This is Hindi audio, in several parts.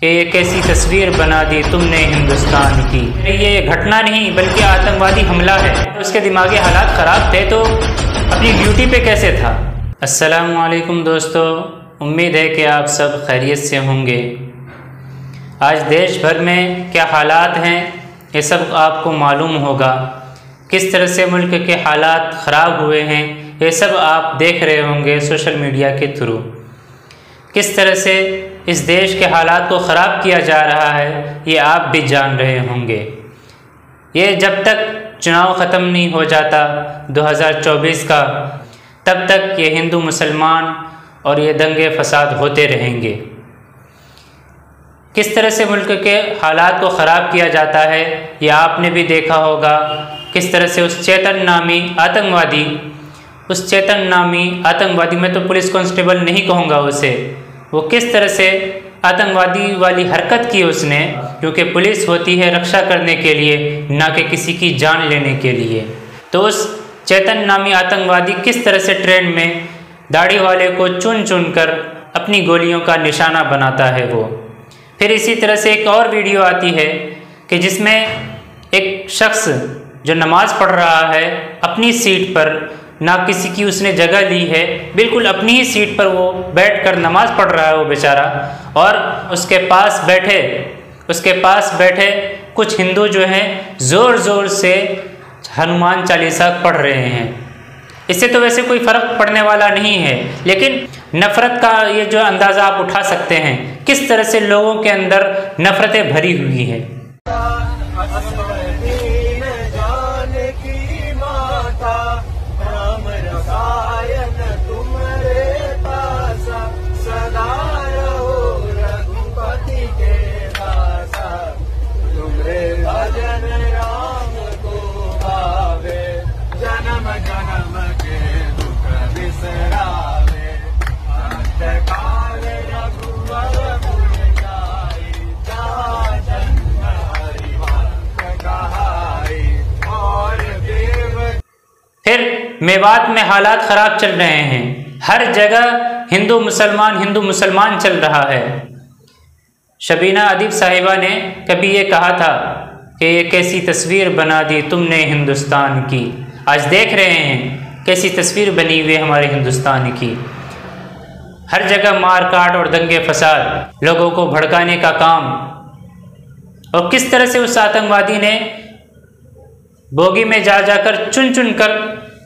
कि ये कैसी तस्वीर बना दी तुमने हिंदुस्तान की। ये घटना नहीं बल्कि आतंकवादी हमला है। उसके दिमागी हालात ख़राब थे तो अपनी ड्यूटी पे कैसे था। अस्सलामु अलैकुम दोस्तों, उम्मीद है कि आप सब खैरियत से होंगे। आज देश भर में क्या हालात हैं ये सब आपको मालूम होगा। किस तरह से मुल्क के हालात ख़राब हुए हैं ये सब आप देख रहे होंगे सोशल मीडिया के थ्रू। किस तरह से इस देश के हालात को ख़राब किया जा रहा है ये आप भी जान रहे होंगे। ये जब तक चुनाव ख़त्म नहीं हो जाता 2024 का, तब तक ये हिंदू मुसलमान और ये दंगे फसाद होते रहेंगे। किस तरह से मुल्क के हालात को ख़राब किया जाता है ये आपने भी देखा होगा। किस तरह से उस चेतन नामी आतंकवादी, मैं तो पुलिस कांस्टेबल नहीं कहूँगा उसे, वो किस तरह से आतंकवादी वाली हरकत की उसने, क्योंकि पुलिस होती है रक्षा करने के लिए, ना कि किसी की जान लेने के लिए। तो उस चेतन नामी आतंकवादी किस तरह से ट्रेन में दाढ़ी वाले को चुन चुन कर अपनी गोलियों का निशाना बनाता है वो। फिर इसी तरह से एक और वीडियो आती है कि जिसमें एक शख्स जो नमाज़ पढ़ रहा है अपनी सीट पर, ना किसी की उसने जगह ली है, बिल्कुल अपनी ही सीट पर वो बैठकर नमाज़ पढ़ रहा है वो बेचारा। और उसके पास बैठे कुछ हिंदू जो हैं ज़ोर ज़ोर से हनुमान चालीसा पढ़ रहे हैं। इससे तो वैसे कोई फ़र्क पड़ने वाला नहीं है, लेकिन नफ़रत का ये जो अंदाज़ा आप उठा सकते हैं, किस तरह से लोगों के अंदर नफ़रतें भरी हुई हैं। फिर मेवात में हालात ख़राब चल रहे हैं, हर जगह हिंदू मुसलमान चल रहा है। शबीना अदीब साहिबा ने कभी ये कहा था कि ये कैसी तस्वीर बना दी तुमने हिंदुस्तान की। आज देख रहे हैं कैसी तस्वीर बनी हुई है हमारे हिंदुस्तान की। हर जगह मार काट और दंगे फसाद, लोगों को भड़काने का काम। और किस तरह से उस आतंकवादी ने बोगी में जाकर चुन चुन कर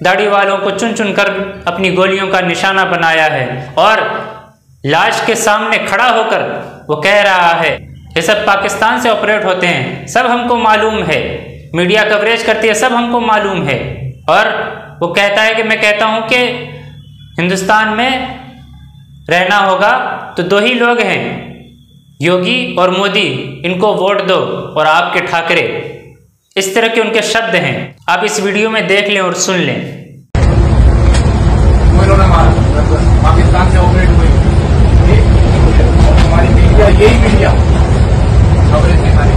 दाढ़ी वालों को चुन चुन कर अपनी गोलियों का निशाना बनाया है। और लाश के सामने खड़ा होकर वो कह रहा है ये सब पाकिस्तान से ऑपरेट होते हैं, सब हमको मालूम है, मीडिया कवरेज करती है, सब हमको मालूम है। और वो कहता है कि मैं कहता हूँ कि हिंदुस्तान में रहना होगा तो दो ही लोग हैं, योगी और मोदी, इनको वोट दो और आपके ठाकरे। इस तरह के उनके शब्द हैं। आप इस वीडियो में देख लें और सुन लें। पाकिस्तान से ऑपरेट हुई हमारी मीडिया, यही मीडिया खबरें दिखाने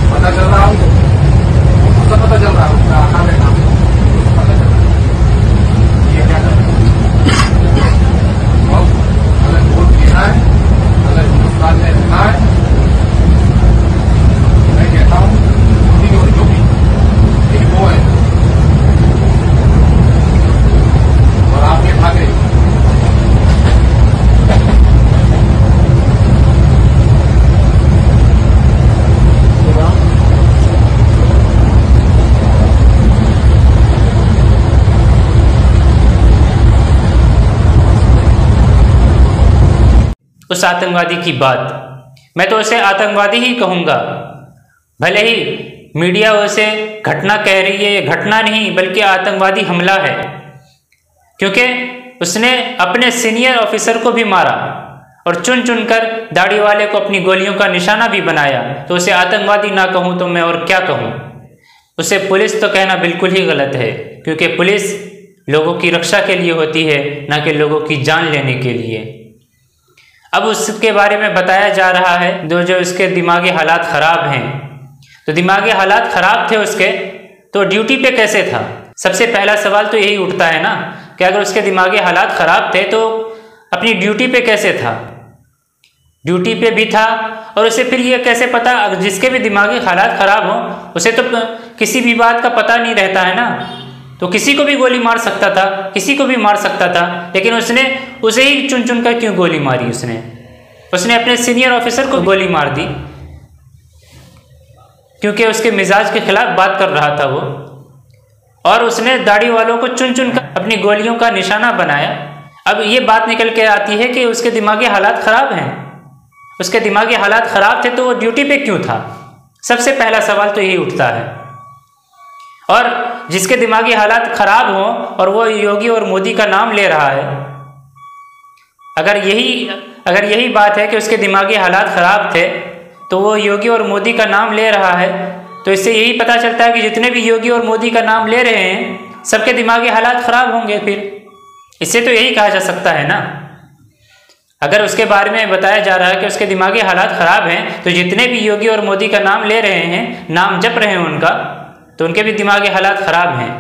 पता चल रहा हूँ, सब पता चल रहा है उसका आना बैठा पता चल रहा है। ये क्या कर अलग वोट देना है, अलग हिंदुस्तान में रहना है। मैं कहता हूँ वो है और आपके ठाकरे। उस आतंकवादी की बात, मैं तो उसे आतंकवादी ही कहूँगा। भले ही मीडिया उसे घटना कह रही है, ये घटना नहीं बल्कि आतंकवादी हमला है, क्योंकि उसने अपने सीनियर ऑफिसर को भी मारा और चुन चुन कर दाढ़ी वाले को अपनी गोलियों का निशाना भी बनाया। तो उसे आतंकवादी ना कहूँ तो मैं और क्या कहूँ। उसे पुलिस तो कहना बिल्कुल ही गलत है, क्योंकि पुलिस लोगों की रक्षा के लिए होती है, ना कि लोगों की जान लेने के लिए। अब उसके बारे में बताया जा रहा है जो इसके दिमागी हालात ख़राब हैं। तो दिमागी हालात ख़राब थे उसके, तो ड्यूटी पे कैसे था। सबसे पहला सवाल तो यही उठता है ना कि अगर उसके दिमागी हालात ख़राब थे तो अपनी ड्यूटी पे कैसे था। ड्यूटी पे भी था, और उसे फिर ये कैसे पता, जिसके भी दिमागी हालात ख़राब हों उसे तो किसी भी बात का पता नहीं रहता है ना, तो किसी को भी गोली मार सकता था, किसी को भी मार सकता था, लेकिन उसने उसे ही चुन चुन कर क्यों गोली मारी? उसने अपने सीनियर ऑफिसर को गोली मार दी क्योंकि उसके मिजाज के खिलाफ बात कर रहा था वो, और उसने दाढ़ी वालों को चुन चुन कर अपनी गोलियों का निशाना बनाया। अब ये बात निकल के आती है कि उसके दिमागी हालात ख़राब हैं। उसके दिमागी हालात ख़राब थे तो वो ड्यूटी पे क्यों था? सबसे पहला सवाल तो यही उठता है। और जिसके दिमागी हालात ख़राब हों और वो योगी और मोदी का नाम ले रहा है, अगर यही बात है कि उसके दिमागी हालात ख़राब थे तो वो योगी और मोदी का नाम ले रहा है, तो इससे यही पता चलता है कि जितने भी योगी और मोदी का नाम ले रहे हैं सबके दिमागी हालात ख़राब होंगे। फिर इससे तो यही कहा जा सकता है ना, अगर उसके बारे में बताया जा रहा है कि उसके दिमागी हालात ख़राब हैं, तो जितने भी योगी और मोदी का नाम ले रहे हैं, नाम जप रहे हैं उनका, तो उनके भी दिमागी हालात ख़राब हैं।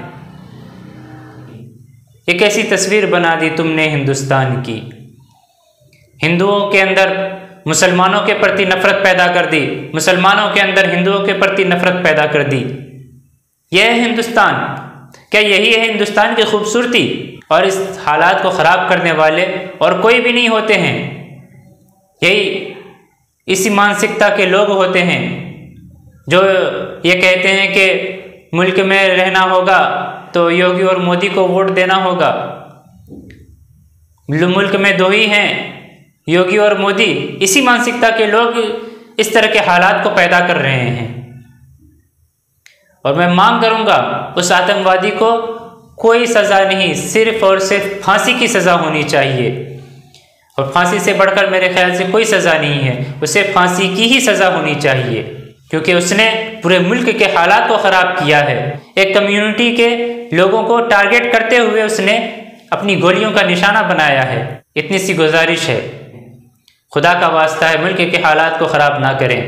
एक ऐसी तस्वीर बना दी तुमने हिंदुस्तान की, हिंदुओं के अंदर मुसलमानों के प्रति नफरत पैदा कर दी, मुसलमानों के अंदर हिंदुओं के प्रति नफरत पैदा कर दी। यह है हिंदुस्तान? क्या यही है हिंदुस्तान की खूबसूरती? और इस हालात को ख़राब करने वाले और कोई भी नहीं होते हैं, यही इसी मानसिकता के लोग होते हैं जो ये कहते हैं कि मुल्क में रहना होगा तो योगी और मोदी को वोट देना होगा। मुल्क में दो ही हैं, योगी और मोदी। इसी मानसिकता के लोग इस तरह के हालात को पैदा कर रहे हैं। और मैं मांग करूंगा उस आतंकवादी को कोई सज़ा नहीं, सिर्फ और सिर्फ फांसी की सज़ा होनी चाहिए, और फांसी से बढ़कर मेरे ख्याल से कोई सज़ा नहीं है, उसे फांसी की ही सज़ा होनी चाहिए, क्योंकि उसने पूरे मुल्क के हालात को ख़राब किया है। एक कम्युनिटी के लोगों को टारगेट करते हुए उसने अपनी गोलियों का निशाना बनाया है। इतनी सी गुजारिश है, खुदा का वास्ता है मुल्क के हालात को ख़राब ना करें।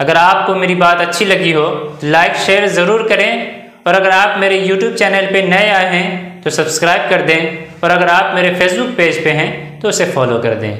अगर आपको मेरी बात अच्छी लगी हो तो लाइक शेयर ज़रूर करें, और अगर आप मेरे YouTube चैनल पे नए आए हैं तो सब्सक्राइब कर दें, और अगर आप मेरे Facebook पेज पे हैं तो उसे फॉलो कर दें।